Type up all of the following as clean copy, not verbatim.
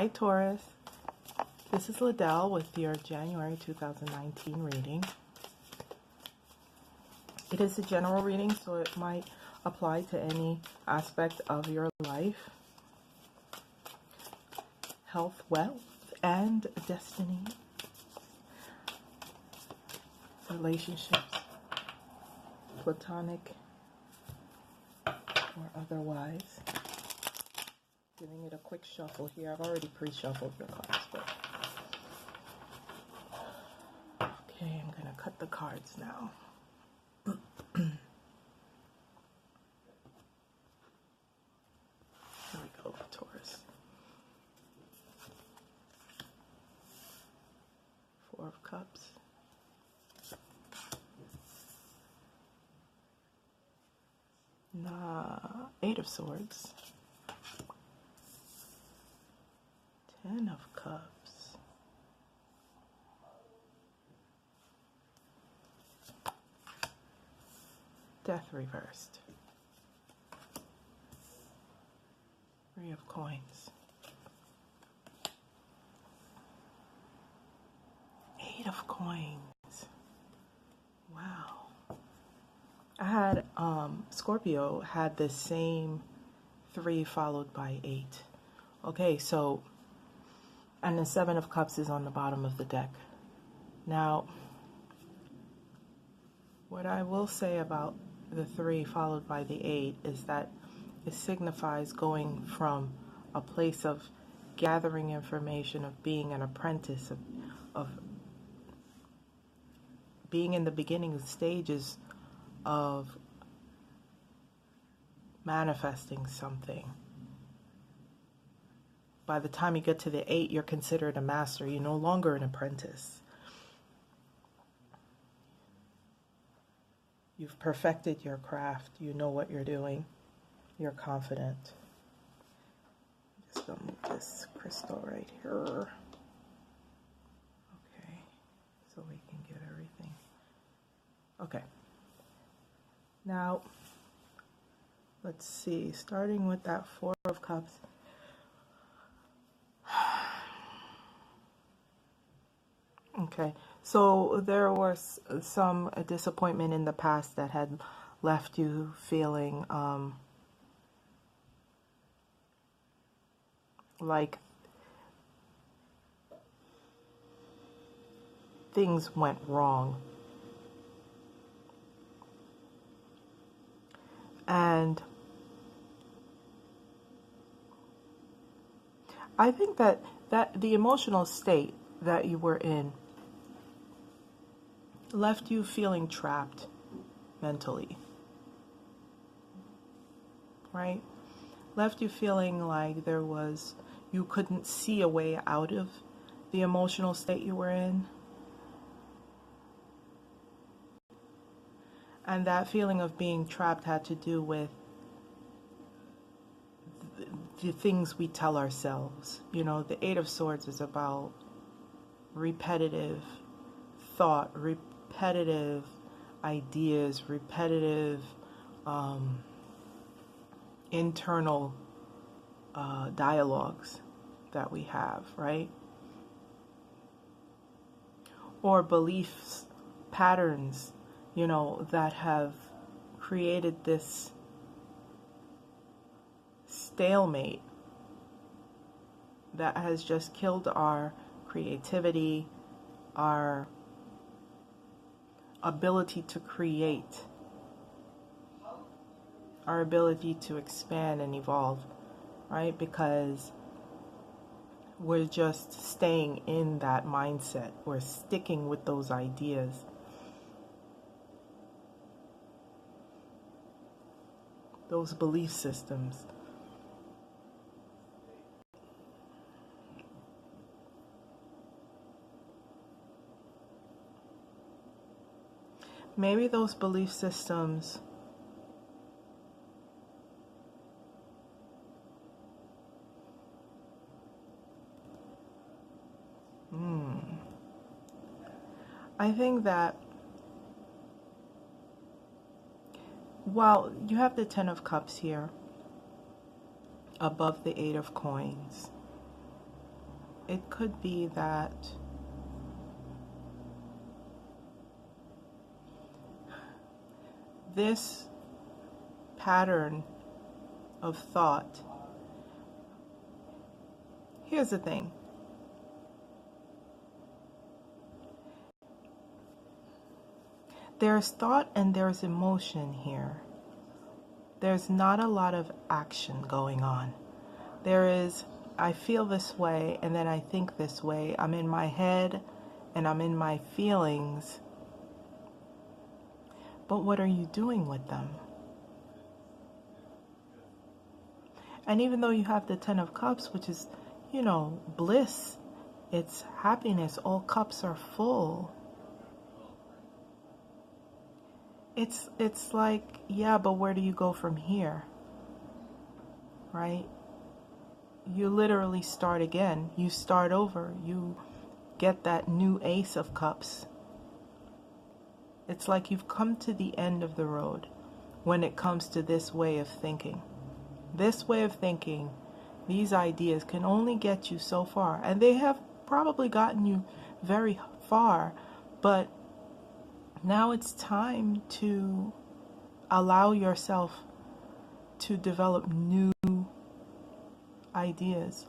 Hi Taurus, this is Liddell with your January 2019 reading. It is a general reading, so it might apply to any aspect of your life. Health, wealth, and destiny. Relationships, platonic or otherwise. Giving it a quick shuffle here. I've already pre-shuffled your cards, but okay, I'm gonna cut the cards now. Here we go, Taurus. Four of Cups. Eight of Swords. 10 of Cups. Death reversed. 3 of Coins. 8 of Coins. Wow. I had Scorpio had the same 3 followed by 8. Okay, so and the 7 of Cups is on the bottom of the deck. Now, what I will say about the 3 followed by the 8 is that it signifies going from a place of gathering information, of being an apprentice, of being in the beginning stages of manifesting something. By the time you get to the 8, you're considered a master. You're no longer an apprentice. You've perfected your craft. You know what you're doing. You're confident. Just gonna move this crystal right here. Okay, so we can get everything. Okay. Now, let's see. Starting with that 4 of Cups. Okay, so there was some disappointment in the past that had left you feeling like things went wrong. And I think that the emotional state that you were in left you feeling trapped mentally, right? Left you feeling like you couldn't see a way out of the emotional state you were in. And that feeling of being trapped had to do with the things we tell ourselves. You know, the 8 of Swords is about repetitive thought, repetitive ideas, repetitive internal dialogues that we have, right? Or beliefs, patterns, you know, that have created this stalemate that has just killed our creativity, our ability to create, our ability to expand and evolve, right? Because we're just staying in that mindset. We're sticking with those ideas. Those belief systems. Maybe those belief systems I think that while you have the 10 of Cups here above the 8 of Coins, it could be that this pattern of thought, here's the thing. There's thought and there's emotion here. There's not a lot of action going on. There is, I feel this way and then I think this way. I'm in my head and I'm in my feelings. But what are you doing with them? And even though you have the Ten of Cups, which is, you know, bliss, it's happiness, all cups are full. It's like, yeah, but where do you go from here? Right? You literally start again. You start over. You get that new Ace of Cups. It's like you've come to the end of the road when it comes to this way of thinking. This way of thinking, these ideas can only get you so far. And they have probably gotten you very far, but now it's time to allow yourself to develop new ideas,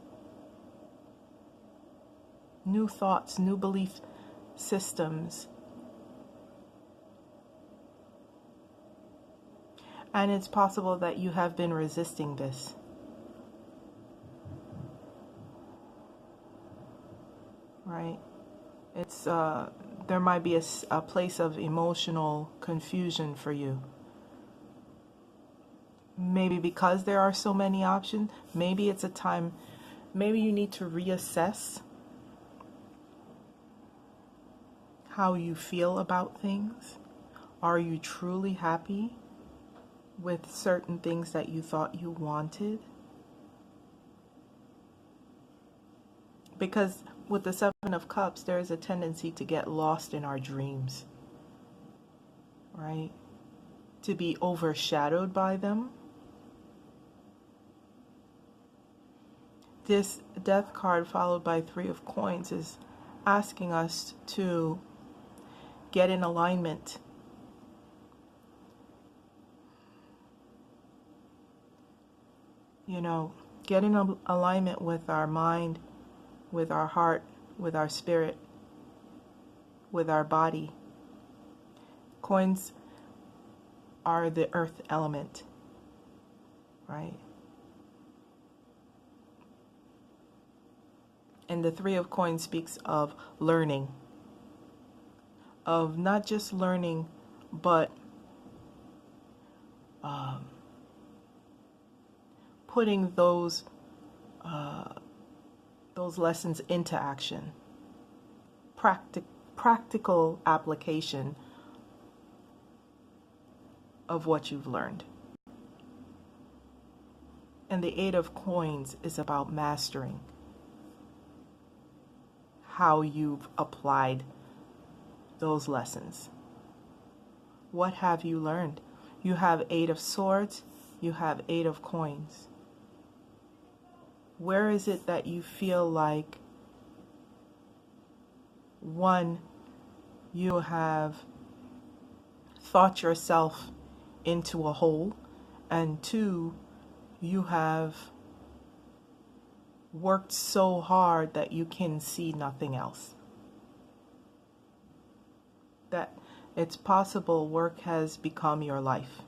new thoughts, new belief systems. And it's possible that you have been resisting this. Right? It's there might be a place of emotional confusion for you. Maybe because there are so many options, maybe it's a time, maybe you need to reassess how you feel about things. Are you truly happy with certain things that you thought you wanted? Because with the Seven of Cups, there is a tendency to get lost in our dreams, right? To be overshadowed by them. This Death card followed by Three of Coins is asking us to get in alignment. You know, get in alignment with our mind, with our heart, with our spirit, with our body. Coins are the earth element, right? And the Three of Coins speaks of learning, of not just learning, but putting those lessons into action, practical application of what you've learned. And the Eight of Coins is about mastering how you've applied those lessons. What have you learned? You have Eight of Swords, you have Eight of Coins. Where is it that you feel like, one, you have thought yourself into a hole, and two, you have worked so hard that you can see nothing else? That it's possible work has become your life.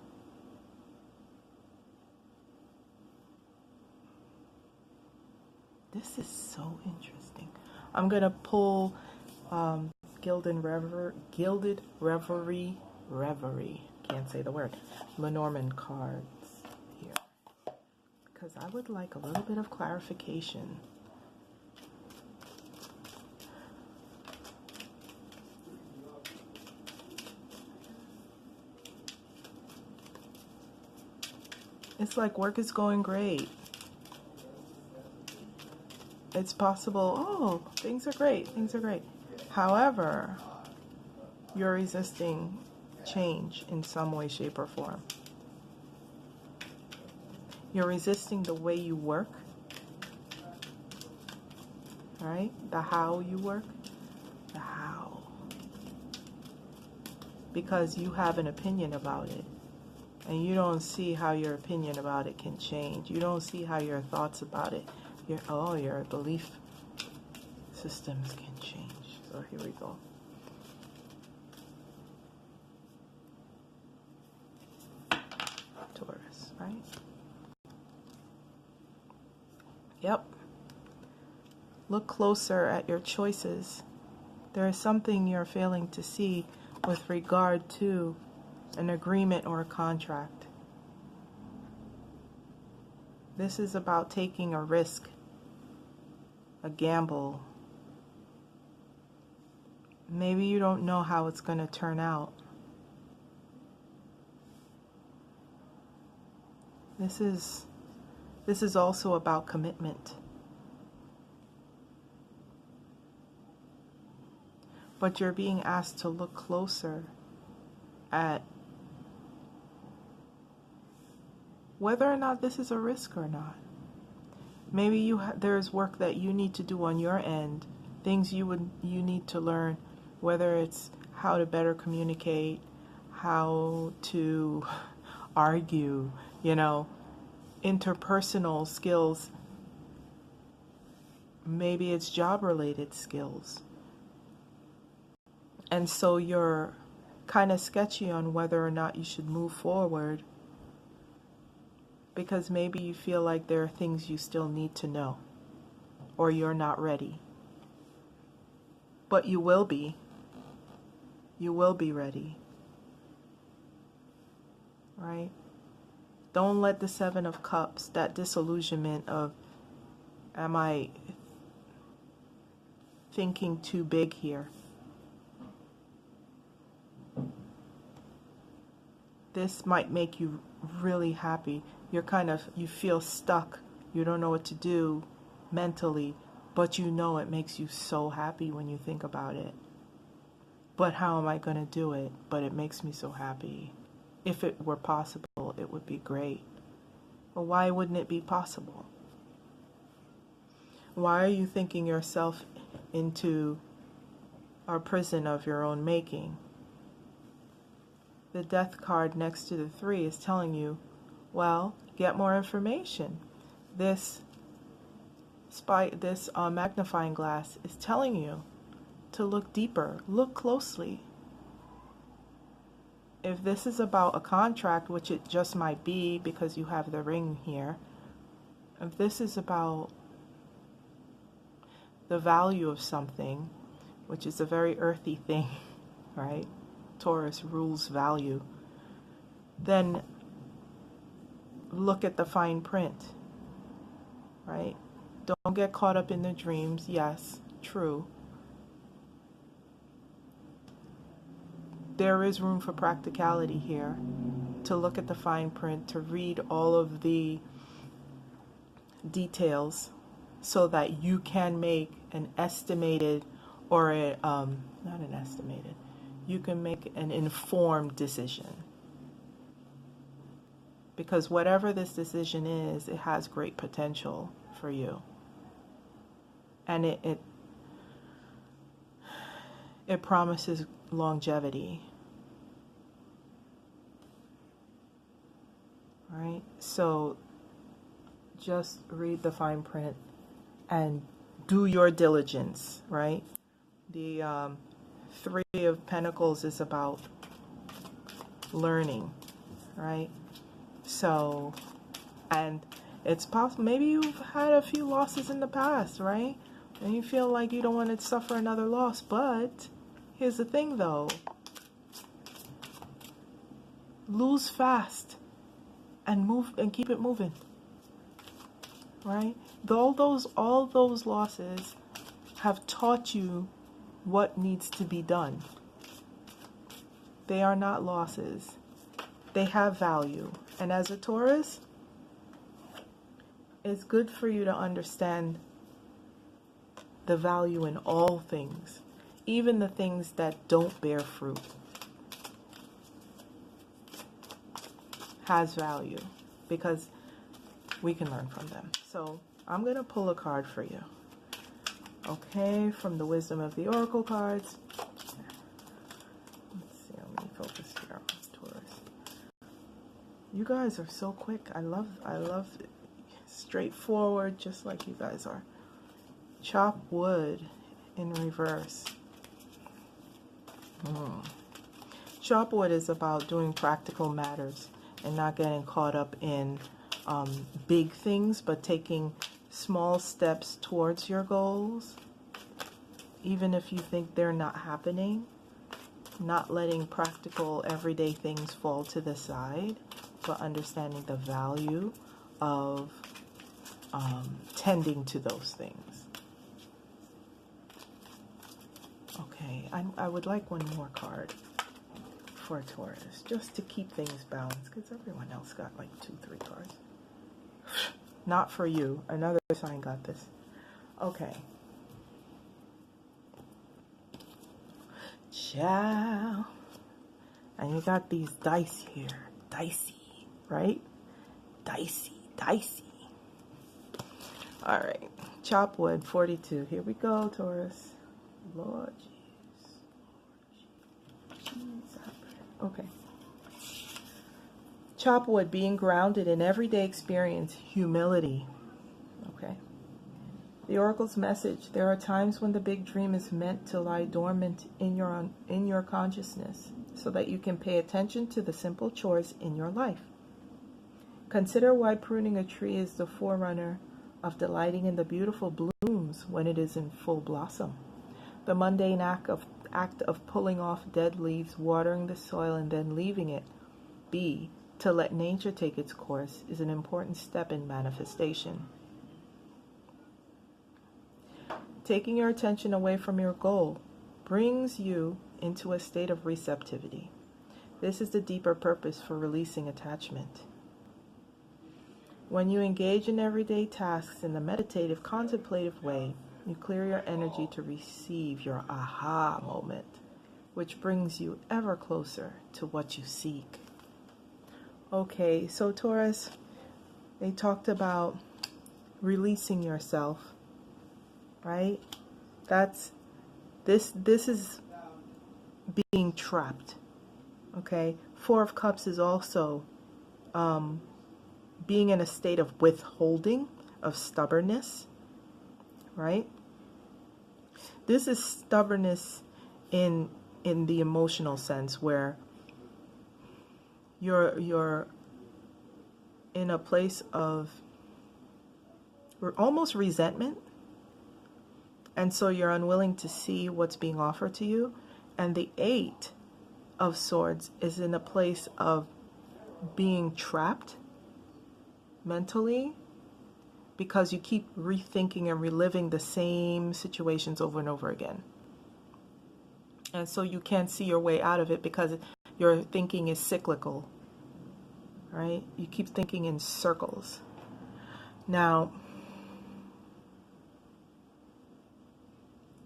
This is so interesting. I'm going to pull Gilded Reverie, can't say the word, Lenormand cards here, because I would like a little bit of clarification. It's like work is going great. It's possible, oh, things are great, things are great. However, you're resisting change in some way, shape, or form. You're resisting the way you work, right? The how you work, the how. Because you have an opinion about it. And you don't see how your opinion about it can change. You don't see how your thoughts about it, your belief systems can change. So here we go. Taurus, right? Yep. Look closer at your choices. There is something you're failing to see with regard to an agreement or a contract. This is about taking a risk, a gamble. Maybe you don't know how it's going to turn out. This is also about commitment. But you're being asked to look closer at whether or not this is a risk or not. Maybe there's work that you need to do on your end, things you need to learn, whether it's how to better communicate, how to argue, interpersonal skills. Maybe it's job-related skills. And so you're kind of sketchy on whether or not you should move forward, because maybe you feel like there are things you still need to know, or you're not ready. But you will be. You will be ready. Right? Don't let the Seven of Cups, that disillusionment of, am I thinking too big here? This might make you really happy. You feel stuck. You don't know what to do mentally, but it makes you so happy when you think about it. But how am I going to do it? But it makes me so happy. If it were possible, it would be great. But why wouldn't it be possible? Why are you thinking yourself into a prison of your own making? The Death card next to the 3 is telling you, well, get more information. This magnifying glass is telling you to look deeper, look closely. If this is about a contract, which it just might be because you have the ring here, if this is about the value of something, which is a very earthy thing, right? Taurus rules value. Then look at the fine print, right? Don't get caught up in the dreams. Yes, true. There is room for practicality here, to look at the fine print, to read all of the details so that you can make an estimated or not an estimated, you can make an informed decision. Because whatever this decision is, it has great potential for you. And it promises longevity. Right? So just read the fine print and do your diligence, right? The 3 of Pentacles is about learning, right? So, and it's possible, maybe you've had a few losses in the past, right? And you feel like you don't want to suffer another loss, but here's the thing though. Lose fast and move and keep it moving. Right? All those losses have taught you what needs to be done. They are not losses. They have value. And as a Taurus, it's good for you to understand the value in all things, even the things that don't bear fruit. Has value because we can learn from them. So I'm going to pull a card for you. Okay, from the wisdom of the oracle cards. Let's see, how many focus here, Taurus. You guys are so quick. I love it. Straightforward, just like you guys are. Chop wood in reverse. Chop wood is about doing practical matters and not getting caught up in big things, but taking small steps towards your goals, even if you think they're not happening. Not letting practical everyday things fall to the side, but understanding the value of tending to those things. Okay, I would like one more card for Taurus, just to keep things balanced, because everyone else got like 2-3 cards. Not for you. Another sign got this. Okay. Ciao. And you got these dice here. Dicey, right? Dicey. All right. Chop wood, 42. Here we go, Taurus. Lord jeez. Okay. Chop wood, being grounded in everyday experience, humility. Okay. The oracle's message: there are times when the big dream is meant to lie dormant in your consciousness, so that you can pay attention to the simple chores in your life. Consider why pruning a tree is the forerunner of delighting in the beautiful blooms when it is in full blossom. The mundane act of pulling off dead leaves, watering the soil, and then leaving it be to let nature take its course is an important step in manifestation. Taking your attention away from your goal brings you into a state of receptivity. This is the deeper purpose for releasing attachment. When you engage in everyday tasks in a meditative, contemplative way, you clear your energy to receive your aha moment, which brings you ever closer to what you seek. Okay, so Taurus, they talked about releasing yourself, right? This is being trapped. Okay, 4 of Cups is also being in a state of withholding, of stubbornness, right? This is stubbornness in the emotional sense, where you're in a place of almost resentment, and so you're unwilling to see what's being offered to you. And the 8 of Swords is in a place of being trapped mentally, because you keep rethinking and reliving the same situations over and over again. And so you can't see your way out of it because your thinking is cyclical, right? You keep thinking in circles. Now,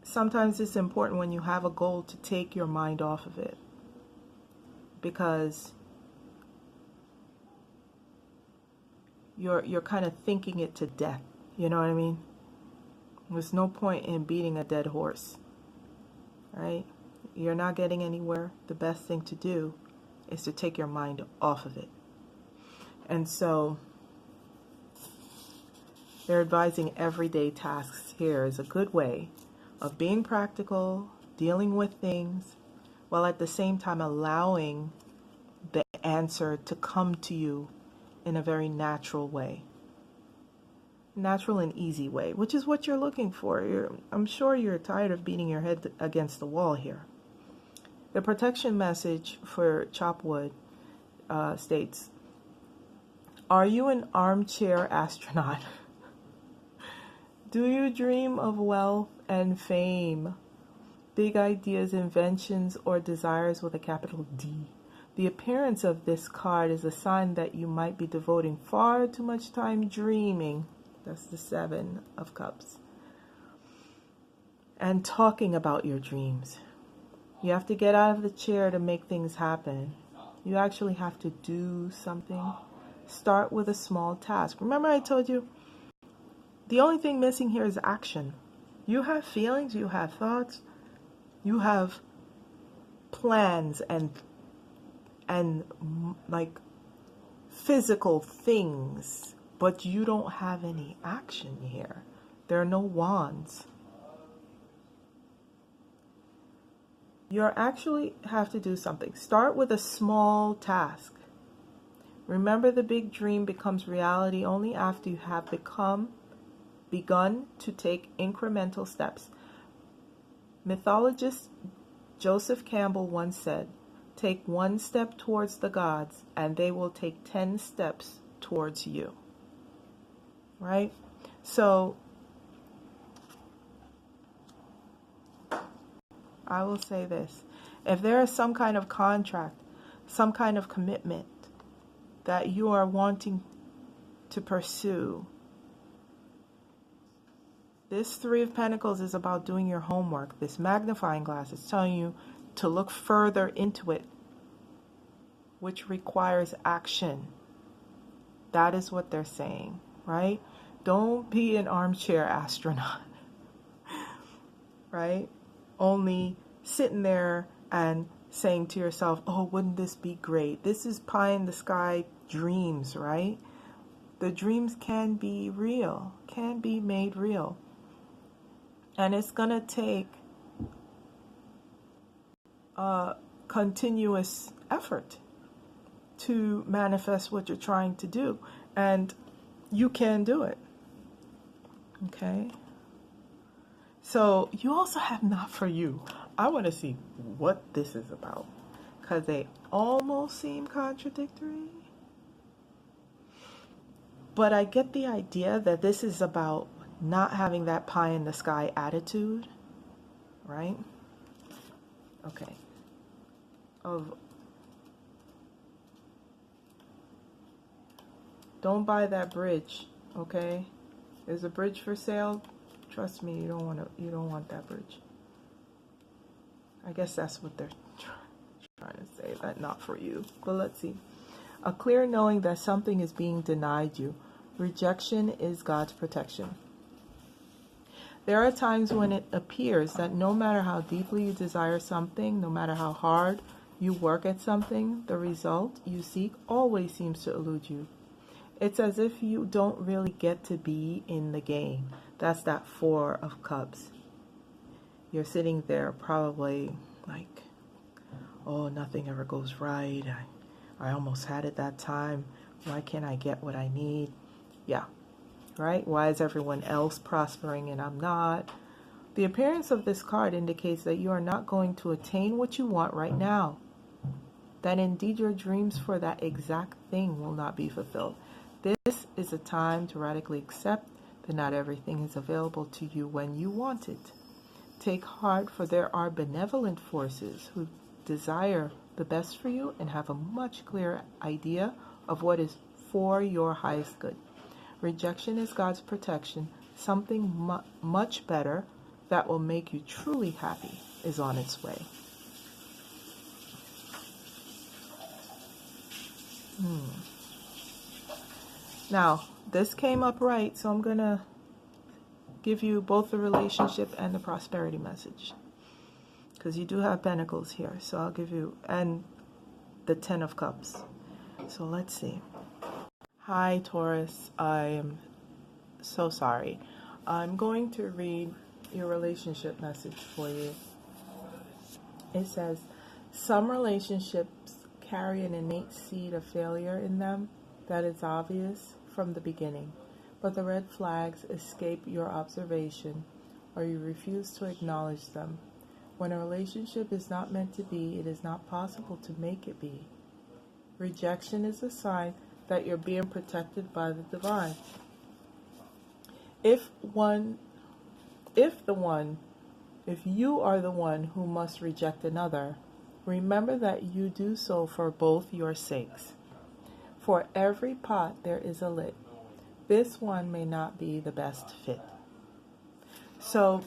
sometimes it's important when you have a goal to take your mind off of it, because you're kind of thinking it to death. You know what I mean? There's no point in beating a dead horse, right? You're not getting anywhere. The best thing to do is to take your mind off of it. And so they're advising everyday tasks here is a good way of being practical, dealing with things, while at the same time allowing the answer to come to you in a very natural way. Natural and easy way, which is what you're looking for. I'm sure you're tired of beating your head against the wall here. The protection message for Chopwood states, are you an armchair astronaut? Do you dream of wealth and fame, big ideas, inventions, or desires with a capital D? The appearance of this card is a sign that you might be devoting far too much time dreaming. That's the 7 of Cups. And talking about your dreams. You have to get out of the chair to make things happen. You actually have to do something. Start with a small task. Remember I told you, the only thing missing here is action. You have feelings, you have thoughts, you have plans and like physical things, but you don't have any action here. There are no wands. You actually have to do something. Start with a small task. Remember, the big dream becomes reality only after you have begun to take incremental steps. Mythologist Joseph Campbell once said, "Take one step towards the gods, and they will take 10 steps towards you." Right? So, I will say this. If there is some kind of contract, some kind of commitment that you are wanting to pursue, this Three of Pentacles is about doing your homework. This magnifying glass is telling you to look further into it, which requires action. That is what they're saying, right? Don't be an armchair astronaut, right? Only sitting there and saying to yourself, oh, wouldn't this be great? This is pie in the sky dreams, right? The dreams can be real, can be made real. And it's going to take continuous effort to manifest what you're trying to do. And you can do it. Okay? So you also have not for you. I want to see what this is about, because they almost seem contradictory. But I get the idea that this is about not having that pie in the sky attitude, right? Okay. Don't buy that bridge, okay? There's a bridge for sale. Trust me, you don't want that bridge. I guess that's what they're trying to say, that not for you. But let's see. A clear knowing that something is being denied you. Rejection is God's protection. There are times when it appears that no matter how deeply you desire something, no matter how hard you work at something, the result you seek always seems to elude you. It's as if you don't really get to be in the game. That's that Four of Cups. You're sitting there probably like, oh, nothing ever goes right. I almost had it that time. Why can't I get what I need? Yeah, right? Why is everyone else prospering and I'm not? The appearance of this card indicates that you are not going to attain what you want right now. That indeed your dreams for that exact thing will not be fulfilled. This is a time to radically accept that not everything is available to you when you want it. Take heart, for there are benevolent forces who desire the best for you and have a much clearer idea of what is for your highest good. Rejection is God's protection. Something much better that will make you truly happy is on its way. Now, this came up right, so I'm going to give you both the relationship and the prosperity message, because you do have Pentacles here. So I'll give you, and the Ten of Cups. So let's see. Hi, Taurus. I am so sorry. I'm going to read your relationship message for you. It says, some relationships carry an innate seed of failure in them that is obvious from the beginning, but the red flags escape your observation or you refuse to acknowledge them. When a relationship is not meant to be, it is not possible to make it be. Rejection is a sign that you're being protected by the divine. If you are the one who must reject another, remember that you do so for both your sakes. For every pot there is a lid. This one may not be the best fit. So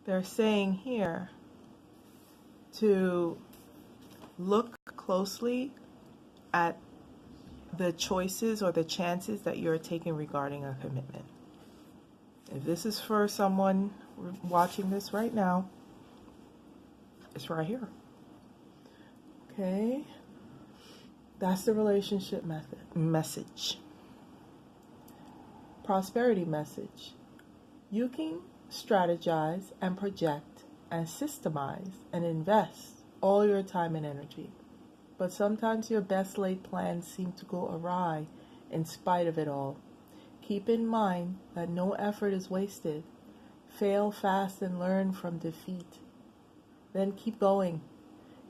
they're saying here to look closely at the choices or the chances that you're taking regarding a commitment. If this is for someone watching this right now, it's right here. Okay. That's the relationship message. Prosperity message. You can strategize and project and systemize and invest all your time and energy. But sometimes your best laid plans seem to go awry in spite of it all. Keep in mind that no effort is wasted. Fail fast and learn from defeat. Then keep going.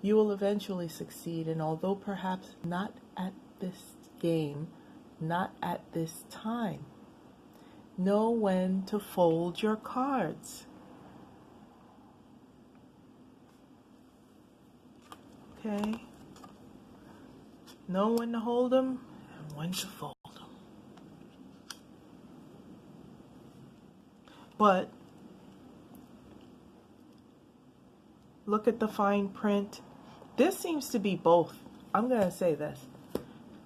You will eventually succeed, and although perhaps not at this game, not at this time, know when to fold your cards. Okay? Know when to hold them and when to fold them. But look at the fine print. This seems to be both. I'm going to say this.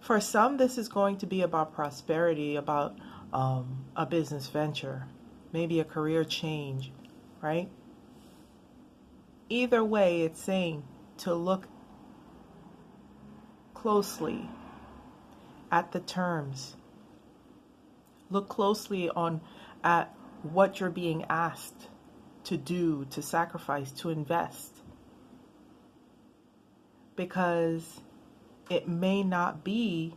For some, this is going to be about prosperity, about a business venture, maybe a career change, right? Either way, it's saying to look closely at the terms. Look closely at what you're being asked to do, to sacrifice, to invest. Because it may not be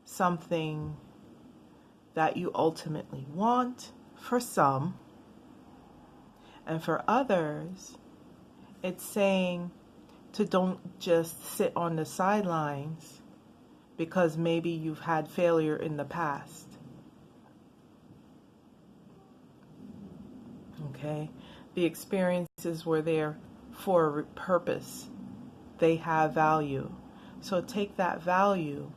something that you ultimately want for some, and for others, it's saying to don't just sit on the sidelines because maybe you've had failure in the past. Okay? The experiences were there for a purpose. They have value. So take that value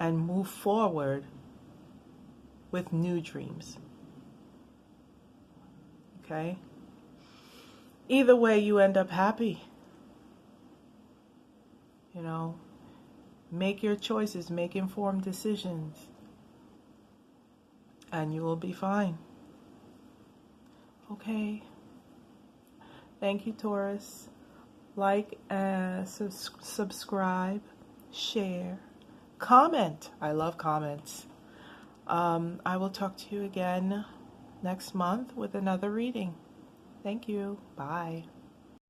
and move forward with new dreams. Okay? Either way, you end up happy. You know, make your choices, make informed decisions, and you will be fine. Okay? Thank you, Taurus. Like and subscribe, share, comment. I love comments. I will talk to you again next month with another reading. Thank you. Bye.